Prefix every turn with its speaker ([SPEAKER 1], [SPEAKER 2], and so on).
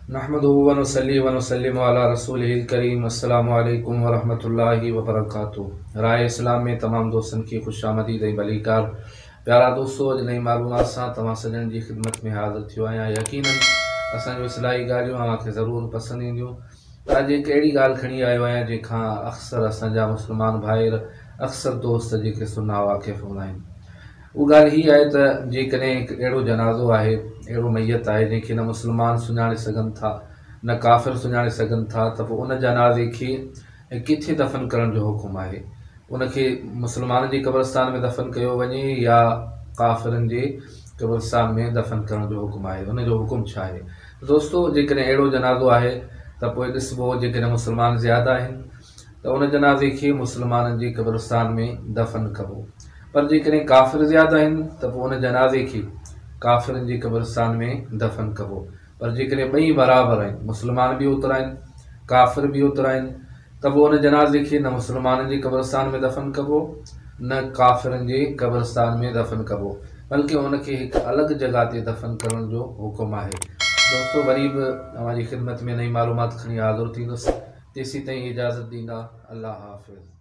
[SPEAKER 1] नहमदुहु व नुसल्ली व नुसल्लिमु अला रसूलिहिल करीम। अस्सलामु अलैकुम व रहमतुल्लाहि व बरकातुहू। राय इस्लाम में तमाम दोस्तन की खुशामदीद ऐं भलीकार। प्यारा दोस्तों, अॼु नई मालूमात सां तव्हां सॼण जी ख़िदमत में हाज़िर थियो आहियां। यकीनन असांजो इस्लाही ॻाल्हियूं तव्हांखे ज़रूरु पसंदि ईंदियूं। पर अॼु हिकु अहिड़ी ॻाल्हि खणी आयो आहियां जंहिंखां अक्सर असांजा मुस्लमान भाइर, अक्सर दोस्त जेके सुन्ना वाक़िफ़ हूंदा आहिनि। उहा ॻाल्हि हीअ आहे त जेकॾहिं हिकु अहिड़ो जनाज़ो आहे, अहिड़ो मैयत आहे जंहिंखे न मुस्लमान सुञाणे सघनि था, न काफ़िर सुञाणे सघनि था, त पोइ उन जनाज़े खे किथे दफ़न करण जो हुकुम आहे। उनखे मुस्लमान जी क़ब्रस्तान में दफ़न कयो वञे या काफ़िरनि जे क़ब्रस्तान में दफ़न करण जो हुकुम आहे, उनजो हुकुम छा आहे। दोस्तों, जेकॾहिं अहिड़ो जनाज़ो आहे त पोइ ॾिसबो, जेकॾहिं मुस्लमान ज़्यादा आहिनि त उन जनाज़े खे मुस्लमाननि जी क़ब्रस्तान में दफ़न कबो। पर जेकॾहिं काफ़िर ज़्यादा आहिनि त पोइ उन जनाज़े खे काफ़िरनि जी क़ब्रस्तान में दफ़न कबो। पर जेकॾहिं ॿई बराबरि आहिनि, मुस्लमान बि ओतिरा आहिनि, काफ़िर बि ओतिरा आहिनि, त पोइ उन जनाज़े खे न मुस्लमाननि जी क़ब्रस्तान में दफ़न कबो, न काफ़िरनि जे क़ब्रस्तान में दफ़न कबो, बल्कि उनखे हिकु अलॻि जॻह ते दफ़न करण जो हुकुम आहे। दोस्तों, वरी बि तव्हांजी ख़िदमत में नई मालूमात खणी हाज़िर थींदुसि। तेसीं ताईं इजाज़त ॾींदा। अल्लाह हाफ़िज़।